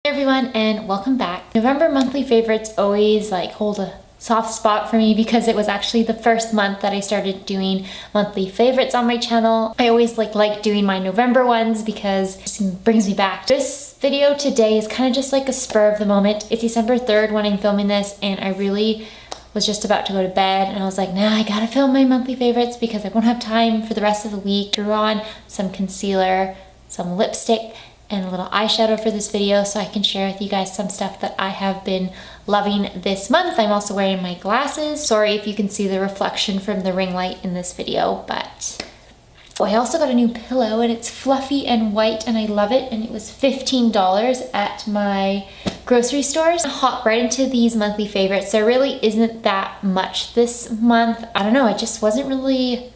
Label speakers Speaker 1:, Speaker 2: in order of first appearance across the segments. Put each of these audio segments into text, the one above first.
Speaker 1: Hey everyone, and welcome back. November monthly favorites always hold a soft spot for me because it was actually the first month that I started doing monthly favorites on my channel. I always like doing my November ones because it just brings me back. This video today is kind of just like a spur of the moment. It's December 3rd when I'm filming this, and I really was just about to go to bed and I was like, nah, I gotta film my monthly favorites because I won't have time for the rest of the week. Threw on some concealer, some lipstick, and a little eyeshadow for this video so I can share with you guys some stuff that I have been loving this month. I'm also wearing my glasses. Sorry if you can see the reflection from the ring light in this video, but I also got a new pillow and it's fluffy and white and I love it, and it was $15 at my grocery stores. I'll hop right into these monthly favorites. There really isn't that much this month. I don't know, I just wasn't really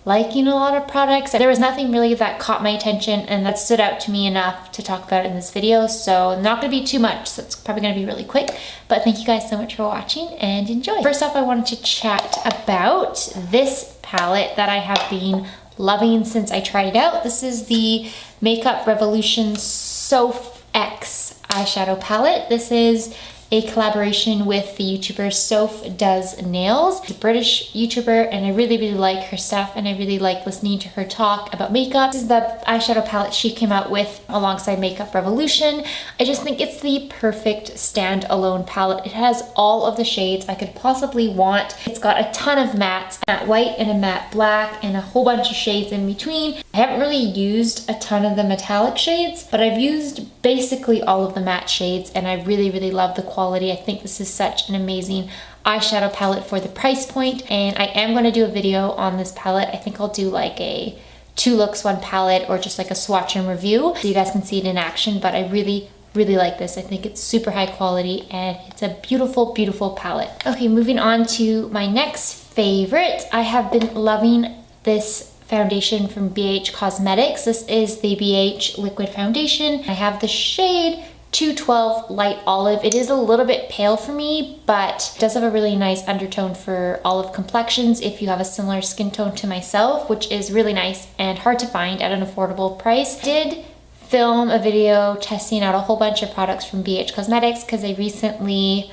Speaker 1: liking a lot of products. There was nothing really that caught my attention and that stood out to me enough to talk about in this video, so not gonna be too much, so it's probably gonna be really quick, but thank you guys so much for watching and enjoy. First off, I wanted to chat about this palette that I have been loving since I tried it out. This is the Makeup Revolution SOPH eyeshadow palette. This is a collaboration with the YouTuber SOPH Does Nails. She's a British YouTuber and I really like her stuff and I really like listening to her talk about makeup. This is the eyeshadow palette she came out with alongside Makeup Revolution. I just think it's the perfect standalone palette. It has all of the shades I could possibly want. It's got a ton of mattes, matte white and a matte black and a whole bunch of shades in between. I haven't really used a ton of the metallic shades, but I've used basically all of the matte shades and I really love the quality. I think this is such an amazing eyeshadow palette for the price point, and I am going to do a video on this palette. I think I'll do like a 2 looks 1 palette or just like a swatch and review so you guys can see it in action, but I really like this. I think it's super high quality and it's a beautiful palette. Okay, moving on to my next favorite. I have been loving this foundation from BH Cosmetics. This is the BH Liquid Foundation. I have the shade 212 Light Olive. It is a little bit pale for me, but it does have a really nice undertone for olive complexions if you have a similar skin tone to myself, which is really nice and hard to find at an affordable price. I did film a video testing out a whole bunch of products from BH Cosmetics because I recently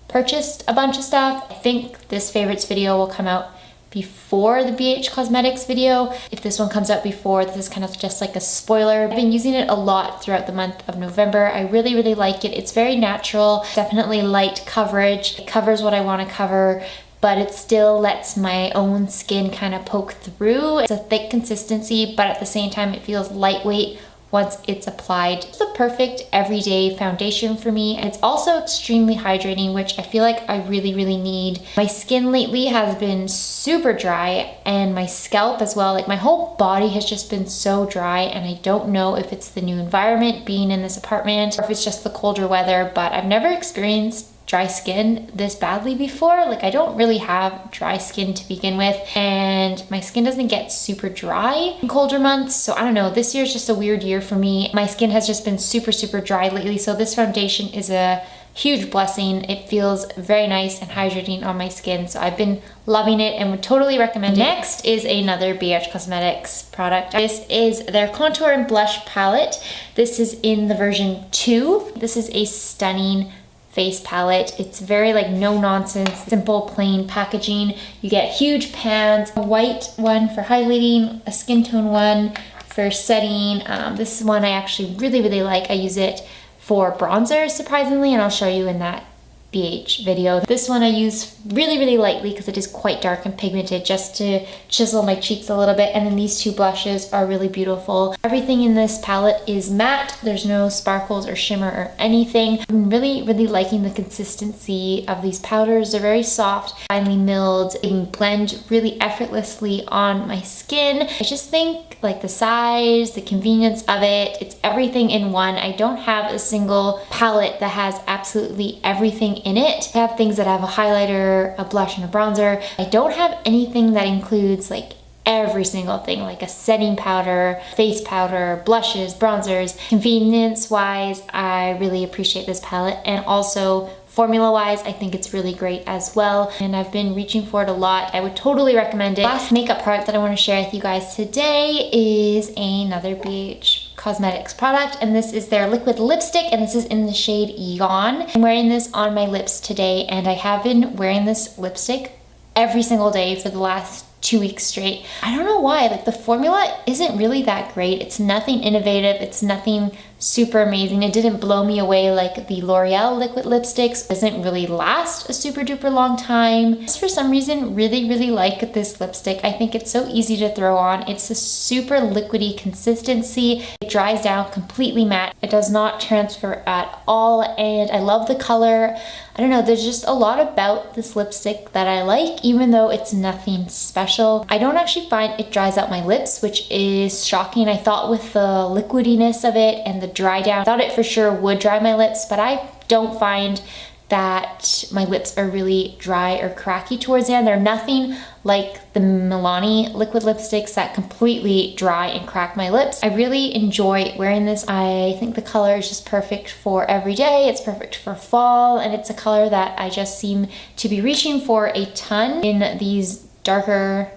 Speaker 1: purchased a bunch of stuff. I think this favorites video will come out before the BH Cosmetics video. If this one comes out before, this is kind of just like a spoiler. I've been using it a lot throughout the month of November. I really like it. It's very natural, definitely light coverage. It covers what I want to cover, but it still lets my own skin kind of poke through. It's a thick consistency, but at the same time it feels lightweight once it's applied. It's the perfect everyday foundation for me, and it's also extremely hydrating, which I feel like I really need. My skin lately has been super dry, and my scalp as well. Like my whole body has just been so dry, and I don't know if it's the new environment being in this apartment or if it's just the colder weather, but I've never experienced dry skin this badly before. Like I don't really have dry skin to begin with, and my skin doesn't get super dry in colder months, so I don't know, this year's just a weird year for me. My skin has just been super dry lately, so this foundation is a huge blessing. It feels very nice and hydrating on my skin, so I've been loving it and would totally recommend it. Next is another BH Cosmetics product. This is their contour and blush palette. This is in the version 2. This is a stunning face palette. It's very like no nonsense, simple, plain packaging. You get huge pans, a white one for highlighting, a skin tone one for setting. This is one I actually really like. I use it for bronzer, surprisingly, and I'll show you in that BH video. This one I use really lightly because it is quite dark and pigmented, just to chisel my cheeks a little bit. And then these 2 blushes are really beautiful. Everything in this palette is matte. There's no sparkles or shimmer or anything. I'm really liking the consistency of these powders. They're very soft, finely milled. They blend really effortlessly on my skin. I just think like the size, the convenience of it, it's everything in one. I don't have a single palette that has absolutely everything in it. I have things that have a highlighter, a blush, and a bronzer. I don't have anything that includes like every single thing, like a setting powder, face powder, blushes, bronzers. Convenience wise, I really appreciate this palette, and also formula wise, I think it's really great as well, and I've been reaching for it a lot. I would totally recommend it. Last makeup product that I want to share with you guys today is another BH Cosmetics product, and this is their liquid lipstick, and this is in the shade Yawn. I'm wearing this on my lips today, and I have been wearing this lipstick every single day for the last 2 weeks straight. I don't know why, like the formula isn't really that great. It's nothing innovative, it's nothing super amazing. It didn't blow me away like the L'Oreal liquid lipsticks. It doesn't really last a super duper long time. Just for some reason, really like this lipstick. I think it's so easy to throw on. It's a super liquidy consistency. It dries down completely matte. It does not transfer at all, and I love the color. I don't know, there's just a lot about this lipstick that I like, even though it's nothing special. I don't actually find it dries out my lips, which is shocking. I thought with the liquidiness of it and the dry down, I thought it for sure would dry my lips, but I don't find that my lips are really dry or cracky towards the end. They're nothing like the Milani liquid lipsticks that completely dry and crack my lips. I really enjoy wearing this. I think the color is just perfect for every day. It's perfect for fall, and it's a color that I just seem to be reaching for a ton in these darker,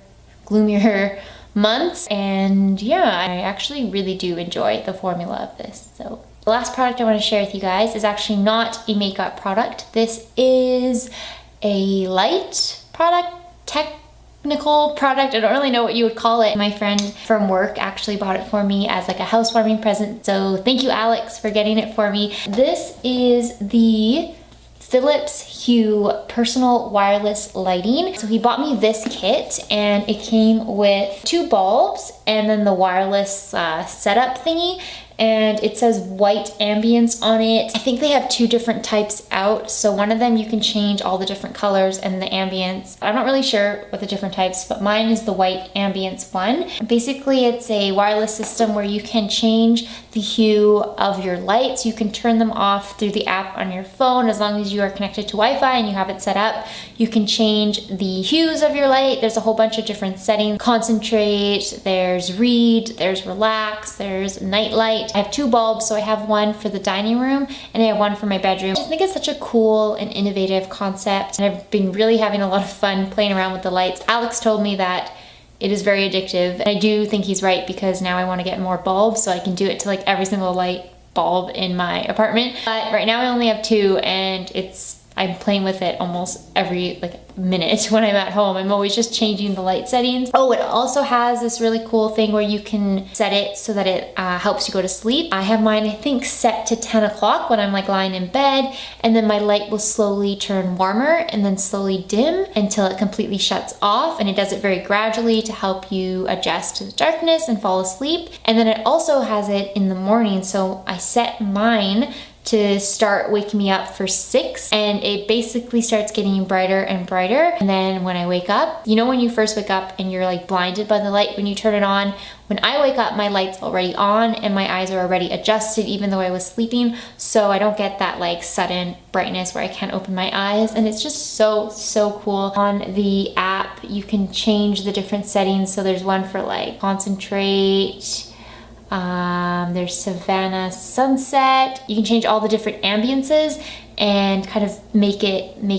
Speaker 1: gloomier months. And yeah, I actually really do enjoy the formula of this. So the last product I want to share with you guys is actually not a makeup product. This is a light product, technical product. I don't really know what you would call it. My friend from work actually bought it for me as like a housewarming present. So thank you, Alex, for getting it for me. This is the Philips Hue personal wireless lighting. So he bought me this kit, and it came with 2 bulbs and then the wireless setup thingy, and it says white ambience on it. I think they have 2 different types out. So one of them you can change all the different colors and the ambience. I'm not really sure what the different types, but mine is the white ambience one. Basically, it's a wireless system where you can change the hue of your lights. You can turn them off through the app on your phone as long as you are connected to Wi-Fi and you have it set up. You can change the hues of your light. There's a whole bunch of different settings. Concentrate, there's read, there's relax, there's night light. I have 2 bulbs, so I have one for the dining room and I have one for my bedroom. I just think it's such a cool and innovative concept, and I've been really having a lot of fun playing around with the lights. Alex told me that it is very addictive, and I do think he's right, because now I want to get more bulbs so I can do it to like every single light bulb in my apartment. But right now I only have 2, and I'm playing with it almost every minute when I'm at home. I'm always just changing the light settings. Oh, it also has this really cool thing where you can set it so that it helps you go to sleep. I have mine, I think, set to 10 o'clock when I'm like lying in bed, and then my light will slowly turn warmer and then slowly dim until it completely shuts off, and it does it very gradually to help you adjust to the darkness and fall asleep. And then it also has it in the morning, so I set mine to start waking me up for 6, and it basically starts getting brighter and brighter. And then when I wake up, you know when you first wake up and you're like blinded by the light when you turn it on? When I wake up, my light's already on and my eyes are already adjusted even though I was sleeping, so I don't get that like sudden brightness where I can't open my eyes. And it's just so cool. On the app you can change the different settings, so there's one for like concentrate, there's Savannah Sunset. You can change all the different ambiences and kind of make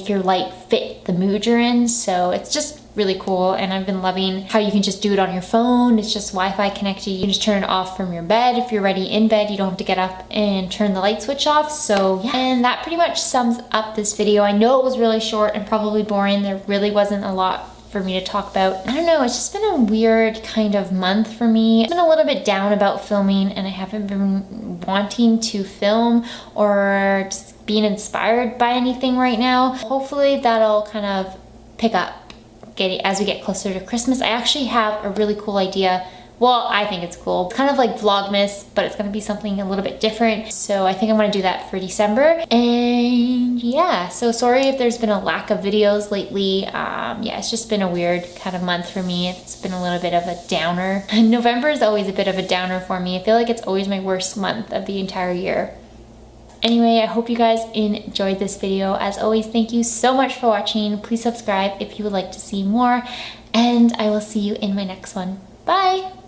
Speaker 1: your light fit the mood you're in. So it's just really cool, and I've been loving how you can just do it on your phone. It's just Wi-Fi connected. You can just turn it off from your bed. If you're already in bed, you don't have to get up and turn the light switch off. So yeah, and that pretty much sums up this video. I know it was really short and probably boring. There really wasn't a lot for me to talk about. I don't know, it's just been a weird kind of month for me. I've been a little bit down about filming, and I haven't been wanting to film or just being inspired by anything right now. Hopefully that'll kind of pick up as we get closer to Christmas. I actually have a really cool idea. Well, I think it's cool. It's kind of like Vlogmas, but it's gonna be something a little bit different. So I think I'm gonna do that for December. And yeah, so sorry if there's been a lack of videos lately. Yeah, it's just been a weird kind of month for me. It's been a little bit of a downer. November is always a bit of a downer for me. I feel like it's always my worst month of the entire year. Anyway, I hope you guys enjoyed this video. As always, thank you so much for watching. Please subscribe if you would like to see more, and I will see you in my next one. Bye!